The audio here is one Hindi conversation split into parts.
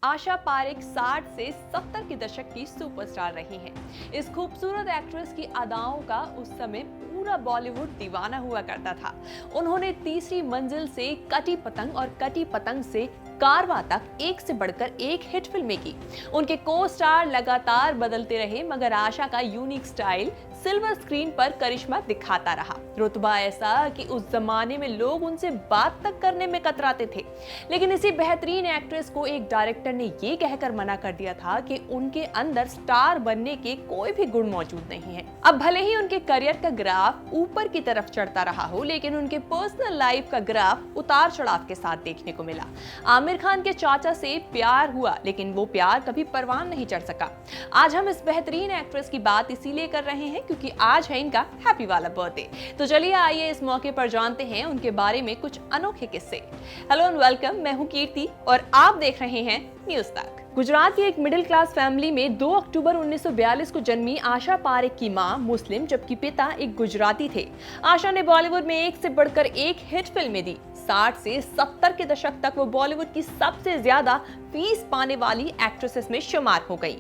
आशा पारेख 60 से 70 के दशक की सुपरस्टार रही हैं। इस खूबसूरत एक्ट्रेस की अदाओं का उस समय पूरा बॉलीवुड दीवाना हुआ करता था। उन्होंने तीसरी मंजिल से कटी पतंग और कटी पतंग से कारवां तक एक से बढ़कर एक हिट फिल्में की। उनके को स्टार लगातार बदलते रहे, मगर आशा का यूनिक स्टाइल सिल्वर स्क्रीन पर करिश्मा दिखाता रहा। रुतबा ऐसा कि उस जमाने में लोग उनसे बात तक करने में कतराते थे। लेकिन इसी बेहतरीन एक्ट्रेस को एक डायरेक्टर ने ये कहकर मना कर दिया था कि उनके अंदर स्टार बनने के कोई भी गुण मौजूद नहीं है। अब भले ही उनके करियर का ग्राफ ऊपर की तरफ चढ़ता रहा हो, लेकिन उनके पर्सनल लाइफ का ग्राफ उतार चढ़ाव के साथ देखने को मिला। आमिर खान के चाचा से प्यार हुआ, लेकिन वो प्यार कभी परवान नहीं चढ़ सका। आज हम इस बेहतरीन एक्ट्रेस की बात इसीलिए कर रहे हैं क्योंकि आज है इनका हैप्पी वाला बर्थडे। तो चलिए आइए इस मौके पर जानते हैं उनके बारे में कुछ अनोखे किस्से। हेलो एंड वेलकम, मैं हूं कीर्ति और आप देख रहे हैं न्यूज़ तक। गुजरात की एक मिडिल क्लास फैमिली में 2 अक्टूबर 1942 को जन्मी आशा पारेख की मां मुस्लिम जबकि पिता एक गुजराती थे। आशा ने बॉलीवुड में एक से बढ़कर एक हिट फिल्में दी। 60 से 70 के दशक तक वो बॉलीवुड की सबसे ज्यादा फीस पाने वाली एक्ट्रेसेस में शुमार हो गई।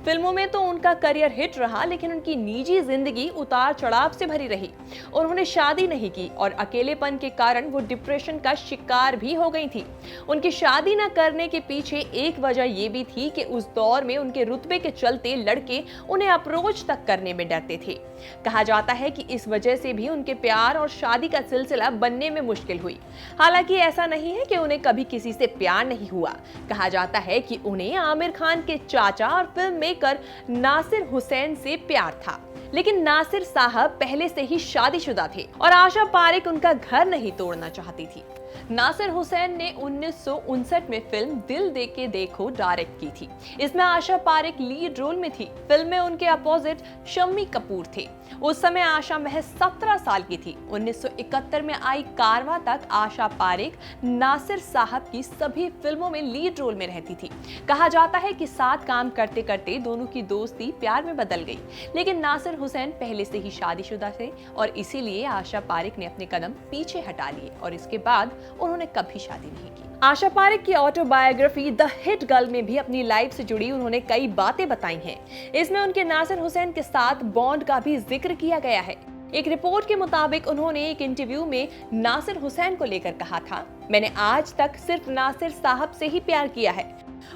फिल्मों में तो उनका करियर हिट रहा, लेकिन उनकी निजी जिंदगी उतार चढ़ाव से भरी रही। उन्होंने शादी नहीं की और अकेलेपन के कारण वो डिप्रेशन का शिकार भी हो गई थी। उनकी शादी न करने के पीछे एक वजह ये भी थी कि उस दौर में उनके रुतबे के चलते लड़के उन्हें अप्रोच तक करने में डरते थे। कहा जाता है कि इस वजह से भी उनके प्यार और शादी का सिलसिला बनने में मुश्किल हुई। हालांकि ऐसा नहीं है कि उन्हें कभी किसी से प्यार नहीं हुआ। कहा जाता है कि उन्हें आमिर खान के चाचा और फिल्म मेकर नासिर हुसैन से प्यार था, लेकिन नासिर साहब पहले से ही शादीशुदा थे और आशा पारेख उनका घर नहीं तोड़ना चाहती थी। नासिर हुसैन ने 1959 में फिल्म दिल दे के देखो डायरेक्ट की थी। इसमें आशा पारेख लीड रोल में थी। फिल्म में उनके अपोजिट शम्मी कपूर थे। उस समय आशा महज 17 साल की थी। 1971 में आई कारवां तक आशा पारेख नासिर साहब की सभी फिल्मों में लीड रोल में रहती थी। कहा जाता है कि साथ काम करते करते दोनों की दोस्ती प्यार में बदल गई, लेकिन नासिर हुसैन पहले से ही शादीशुदा थे और इसीलिए आशा पारेख ने अपने कदम पीछे हटा लिए और इसके बाद उन्होंने कभी शादी नहीं की। आशा पारेख की ऑटोबायोग्राफी द हिट गर्ल में भी अपनी लाइफ से जुड़ी उन्होंने कई बातें बताई हैं। इसमें उनके नासिर हुसैन के साथ बॉन्ड का भी जिक्र किया गया है। एक रिपोर्ट के मुताबिक उन्होंने एक इंटरव्यू में नासिर हुसैन को लेकर कहा था, मैंने आज तक सिर्फ नासिर साहब से ही प्यार किया है।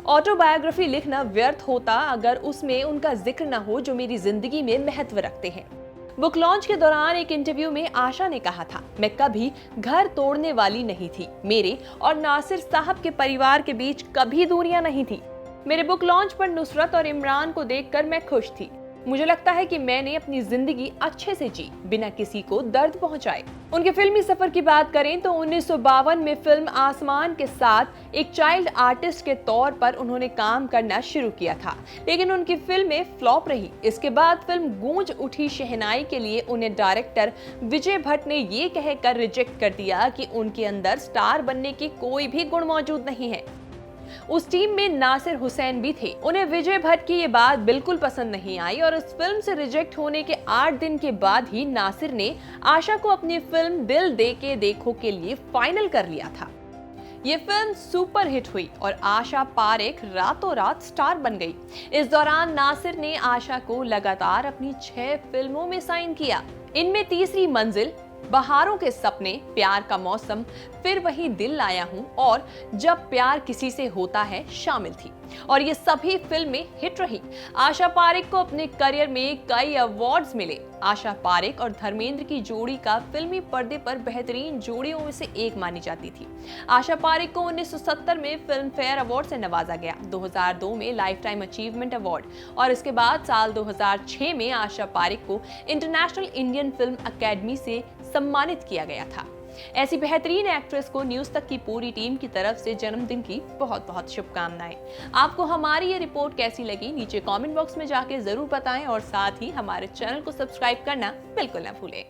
ऑटोबायोग्राफी लिखना व्यर्थ होता अगर उसमें उनका जिक्र न हो जो मेरी जिंदगी में महत्व रखते हैं। बुक लॉन्च के दौरान एक इंटरव्यू में आशा ने कहा था, मैं कभी घर तोड़ने वाली नहीं थी। मेरे और नासिर साहब के परिवार के बीच कभी दूरियां नहीं थी। मेरे बुक लॉन्च पर नुसरत और इमरान को देखकर मैं खुश थी। मुझे लगता है कि मैंने अपनी जिंदगी अच्छे से जी, बिना किसी को दर्द पहुंचाए। उनके फिल्मी सफर की बात करें तो 1952 में फिल्म आसमान के साथ एक चाइल्ड आर्टिस्ट के तौर पर उन्होंने काम करना शुरू किया था, लेकिन उनकी फिल्में फ्लॉप रही। इसके बाद फिल्म गूंज उठी शहनाई के लिए उन्हें डायरेक्टर विजय भट्ट ने ये कहकर रिजेक्ट कर दिया कि उनके अंदर स्टार बनने की कोई भी गुण मौजूद नहीं है। उस टीम में नासिर हुसैन भी थे। उन्हें विजय भट्ट की ये बात बिल्कुल पसंद नहीं आई और इस फिल्म से रिजेक्ट होने के 8 दिन के बाद ही नासिर ने आशा को अपनी फिल्म दिल दे के देखो के लिए फाइनल कर लिया था। ये फिल्म सुपर हिट हुई और आशा पारेख रातों रात स्टार बन गई। इस दौरान नासिर ने आशा को लगातार अपनी 6 फिल्मों में साइन किया। इनमें तीसरी मंजिल, बहारों के सपने, प्यार का मौसम, फिर वही दिल लाया हूं और जब प्यार किसी से होता है शामिल थी और ये सभी फिल्में हिट रही। आशा पारेख को अपने करियर में कई अवार्ड्स मिले। आशा पारेख और धर्मेंद्र की जोड़ी का फिल्मी पर्दे पर बेहतरीन जोड़ियों में से एक मानी जाती थी। आशा पारेख को 1970 में फिल्म फेयर अवार्ड से नवाजा गया, 2002 में लाइफ टाइम अचीवमेंट अवार्ड और इसके बाद साल 2006 में आशा पारेख को इंटरनेशनल इंडियन फिल्म अकेडमी से सम्मानित किया गया था। ऐसी बेहतरीन एक्ट्रेस को न्यूज़ तक की पूरी टीम की तरफ से जन्मदिन की बहुत बहुत शुभकामनाएं। आपको हमारी ये रिपोर्ट कैसी लगी नीचे कमेंट बॉक्स में जाके जरूर बताएं और साथ ही हमारे चैनल को सब्सक्राइब करना बिल्कुल ना भूलें।